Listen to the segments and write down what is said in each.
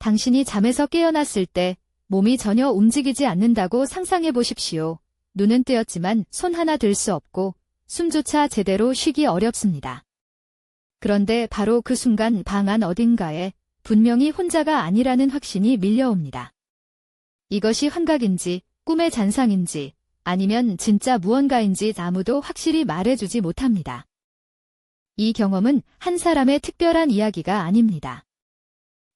당신이 잠에서 깨어났을 때 몸이 전혀 움직이지 않는다고 상상해 보십시오. 눈은 뜨였지만 손 하나 들 수 없고 숨조차 제대로 쉬기 어렵습니다. 그런데 바로 그 순간 방 안 어딘가에 분명히 혼자가 아니라는 확신이 밀려옵니다. 이것이 환각인지 꿈의 잔상인지 아니면 진짜 무언가인지 아무도 확실히 말해주지 못합니다. 이 경험은 한 사람의 특별한 이야기가 아닙니다.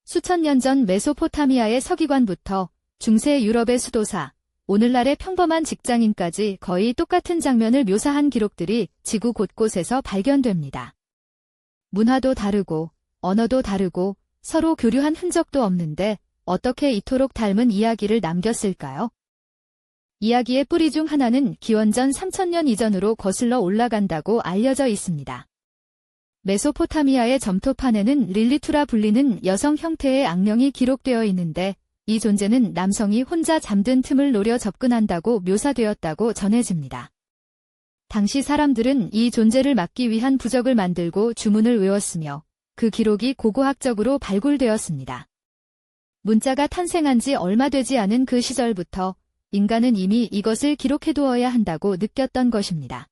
수천 년 전 메소포타미아의 서기관부터 중세 유럽의 수도사, 오늘날의 평범한 직장인까지 거의 똑같은 장면을 묘사한 기록들이 지구 곳곳에서 발견됩니다. 문화도 다르고 언어도 다르고 서로 교류한 흔적도 없는데 어떻게 이토록 닮은 이야기를 남겼을까요? 이야기의 뿌리 중 하나는 기원전 3000년 이전으로 거슬러 올라간다고 알려져 있습니다. 메소포타미아의 점토판에는 릴리투라 불리는 여성 형태의 악령이 기록되어 있는데 이 존재는 남성이 혼자 잠든 틈을 노려 접근한다고 묘사되었다고 전해집니다. 당시 사람들은 이 존재를 막기 위한 부적을 만들고 주문을 외웠으며 그 기록이 고고학적으로 발굴되었습니다. 문자가 탄생한 지 얼마 되지 않은 그 시절부터 인간은 이미 이것을 기록해두어야 한다고 느꼈던 것입니다.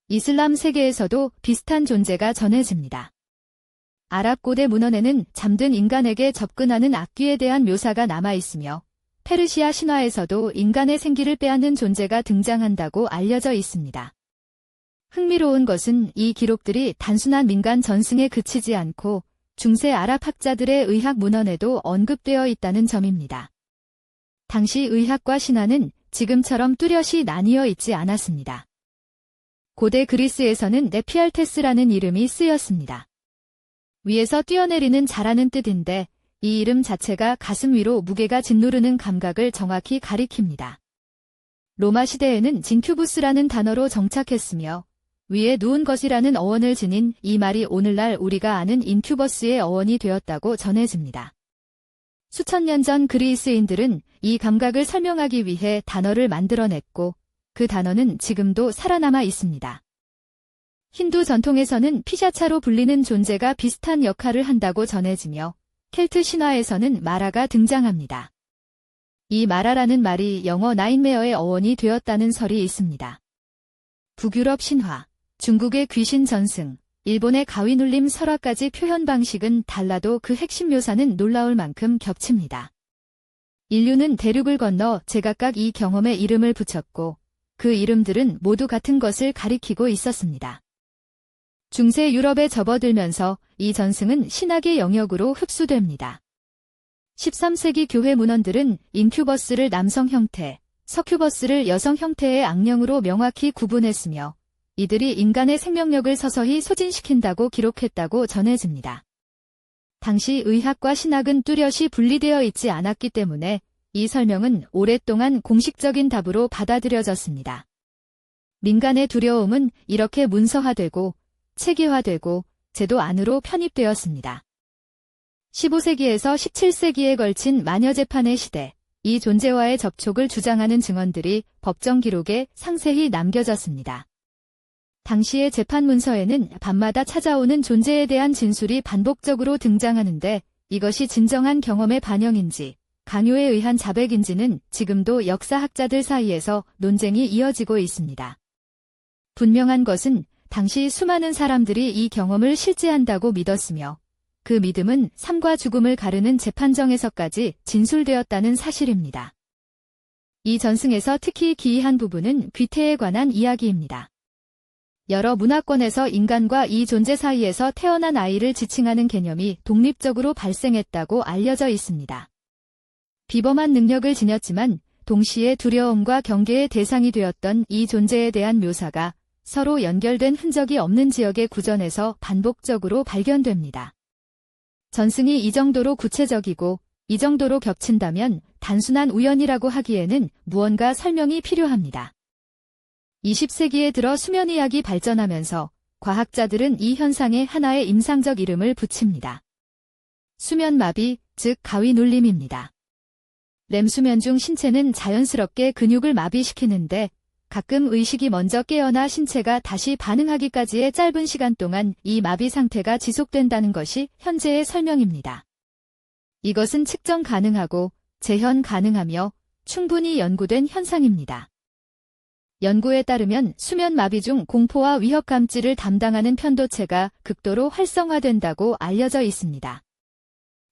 이슬람 세계에서도 비슷한 존재가 전해집니다. 아랍 고대 문헌에는 잠든 인간에게 접근하는 악귀에 대한 묘사가 남아있으며 페르시아 신화에서도 인간의 생기를 빼앗는 존재가 등장한다고 알려져 있습니다. 흥미로운 것은 이 기록들이 단순한 민간 전승에 그치지 않고 중세 아랍 학자들의 의학 문헌에도 언급되어 있다는 점입니다. 당시 의학과 신화는 지금처럼 뚜렷이 나뉘어 있지 않았습니다. 고대 그리스에서는 네피알테스라는 이름이 쓰였습니다. 위에서 뛰어내리는 자라는 뜻인데 이 이름 자체가 가슴 위로 무게가 짓누르는 감각을 정확히 가리킵니다. 로마 시대에는 진큐부스라는 단어로 정착했으며 위에 누운 것이라는 어원을 지닌 이 말이 오늘날 우리가 아는 인큐버스의 어원이 되었다고 전해집니다. 수천 년 전 그리스인들은 이 감각을 설명하기 위해 단어를 만들어냈고 그 단어는 지금도 살아남아 있습니다. 힌두 전통에서는 피샤차로 불리는 존재가 비슷한 역할을 한다고 전해지며 켈트 신화에서는 마라가 등장합니다. 이 마라라는 말이 영어 나인메어의 어원이 되었다는 설이 있습니다. 북유럽 신화, 중국의 귀신 전승, 일본의 가위눌림 설화까지 표현 방식은 달라도 그 핵심 묘사는 놀라울 만큼 겹칩니다. 인류는 대륙을 건너 제각각 이 경험에 이름을 붙였고 그 이름들은 모두 같은 것을 가리키고 있었습니다. 중세 유럽에 접어들면서 이 전승은 신학의 영역으로 흡수됩니다. 13세기 교회 문헌들은 인큐버스를 남성 형태, 서큐버스를 여성 형태의 악령으로 명확히 구분했으며 이들이 인간의 생명력을 서서히 소진시킨다고 기록했다고 전해집니다. 당시 의학과 신학은 뚜렷이 분리되어 있지 않았기 때문에 이 설명은 오랫동안 공식적인 답으로 받아들여졌습니다. 민간의 두려움은 이렇게 문서화되고 체계화되고 제도 안으로 편입되었습니다. 15세기에서 17세기에 걸친 마녀재판의 시대, 이 존재와의 접촉을 주장하는 증언들이 법정 기록에 상세히 남겨졌습니다. 당시의 재판 문서에는 밤마다 찾아오는 존재에 대한 진술이 반복적으로 등장하는데 이것이 진정한 경험의 반영인지 강요에 의한 자백인지는 지금도 역사학자들 사이에서 논쟁이 이어지고 있습니다. 분명한 것은 당시 수많은 사람들이 이 경험을 실제한다고 믿었으며 그 믿음은 삶과 죽음을 가르는 재판정에서까지 진술되었다는 사실입니다. 이 전승에서 특히 기이한 부분은 귀태에 관한 이야기입니다. 여러 문화권에서 인간과 이 존재 사이에서 태어난 아이를 지칭하는 개념이 독립적으로 발생했다고 알려져 있습니다. 비범한 능력을 지녔지만 동시에 두려움과 경계의 대상이 되었던 이 존재에 대한 묘사가 서로 연결된 흔적이 없는 지역의 구전에서 반복적으로 발견됩니다. 전승이 이 정도로 구체적이고 이 정도로 겹친다면 단순한 우연이라고 하기에는 무언가 설명이 필요합니다. 20세기에 들어 수면의학이 발전하면서 과학자들은 이 현상에 하나의 임상적 이름을 붙입니다. 수면마비, 즉 가위눌림입니다. 렘수면 중 신체는 자연스럽게 근육을 마비시키는데 가끔 의식이 먼저 깨어나 신체가 다시 반응하기까지의 짧은 시간 동안 이 마비 상태가 지속된다는 것이 현재의 설명입니다. 이것은 측정 가능하고 재현 가능하며 충분히 연구된 현상입니다. 연구에 따르면 수면 마비 중 공포와 위협 감지를 담당하는 편도체가 극도로 활성화된다고 알려져 있습니다.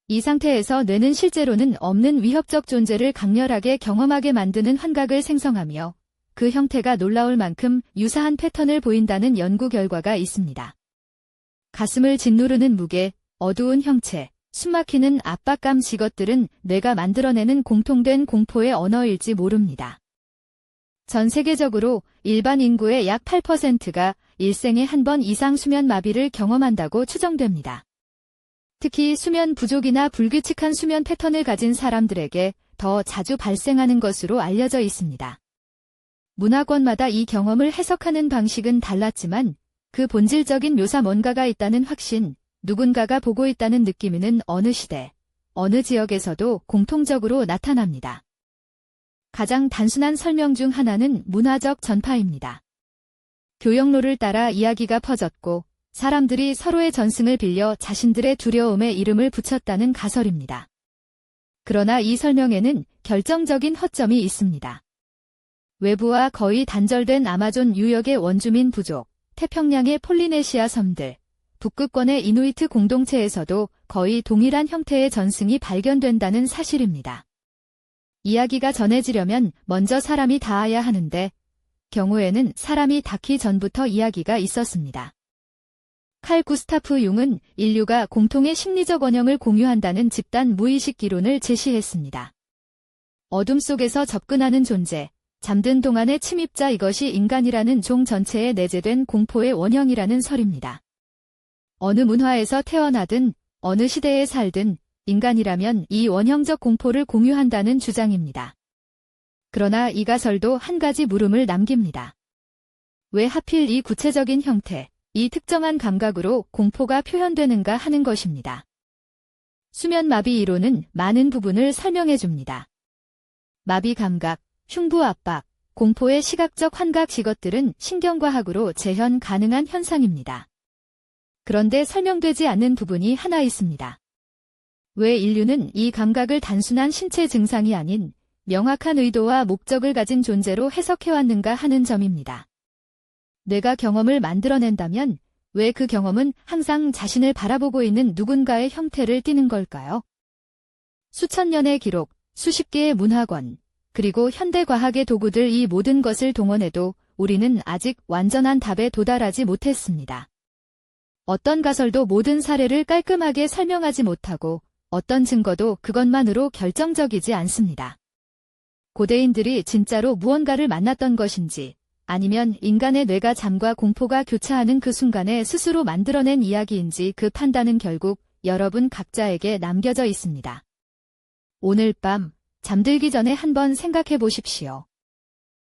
이 상태에서 뇌는 실제로는 없는 위협적 존재를 강렬하게 경험하게 만드는 환각을 생성하며 그 형태가 놀라울 만큼 유사한 패턴을 보인다는 연구 결과가 있습니다. 가슴을 짓누르는 무게, 어두운 형체, 숨막히는 압박감 이것들은 뇌가 만들어내는 공통된 공포의 언어일지 모릅니다. 전 세계적으로 일반 인구의 약 8%가 일생에 한 번 이상 수면 마비를 경험한다고 추정됩니다. 특히 수면 부족이나 불규칙한 수면 패턴을 가진 사람들에게 더 자주 발생하는 것으로 알려져 있습니다. 문화권마다 이 경험을 해석하는 방식은 달랐지만 그 본질적인 묘사 뭔가가 있다는 확신, 누군가가 보고 있다는 느낌은 어느 시대, 어느 지역에서도 공통적으로 나타납니다. 가장 단순한 설명 중 하나는 문화적 전파입니다. 교역로를 따라 이야기가 퍼졌고 사람들이 서로의 전승을 빌려 자신들의 두려움에 이름을 붙였다는 가설입니다. 그러나 이 설명에는 결정적인 허점이 있습니다. 외부와 거의 단절된 아마존 유역의 원주민 부족, 태평양의 폴리네시아 섬들, 북극권의 이누이트 공동체에서도 거의 동일한 형태의 전승이 발견된다는 사실입니다. 이야기가 전해지려면 먼저 사람이 닿아야 하는데 경우에는 사람이 닿기 전부터 이야기가 있었습니다. 칼 구스타프 융은 인류가 공통의 심리적 원형을 공유한다는 집단 무의식 이론을 제시했습니다. 어둠 속에서 접근하는 존재, 잠든 동안의 침입자 이것이 인간이라는 종 전체에 내재된 공포의 원형이라는 설입니다. 어느 문화에서 태어나든 어느 시대에 살든 인간이라면 이 원형적 공포를 공유한다는 주장입니다. 그러나 이 가설도 한 가지 물음을 남깁니다. 왜 하필 이 구체적인 형태, 이 특정한 감각으로 공포가 표현되는가 하는 것입니다. 수면 마비 이론은 많은 부분을 설명해 줍니다. 마비 감각, 흉부 압박, 공포의 시각적 환각 이것들은 신경과학으로 재현 가능한 현상입니다. 그런데 설명되지 않는 부분이 하나 있습니다. 왜 인류는 이 감각을 단순한 신체 증상이 아닌 명확한 의도와 목적을 가진 존재로 해석해왔는가 하는 점입니다. 뇌가 경험을 만들어낸다면 왜 그 경험은 항상 자신을 바라보고 있는 누군가의 형태를 띠는 걸까요? 수천 년의 기록, 수십 개의 문화권, 그리고 현대과학의 도구들 이 모든 것을 동원해도 우리는 아직 완전한 답에 도달하지 못했습니다. 어떤 가설도 모든 사례를 깔끔하게 설명하지 못하고 어떤 증거도 그것만으로 결정적이지 않습니다. 고대인들이 진짜로 무언가를 만났던 것인지 아니면 인간의 뇌가 잠과 공포가 교차하는 그 순간에 스스로 만들어낸 이야기인지 그 판단은 결국 여러분 각자에게 남겨져 있습니다. 오늘 밤 잠들기 전에 한번 생각해 보십시오.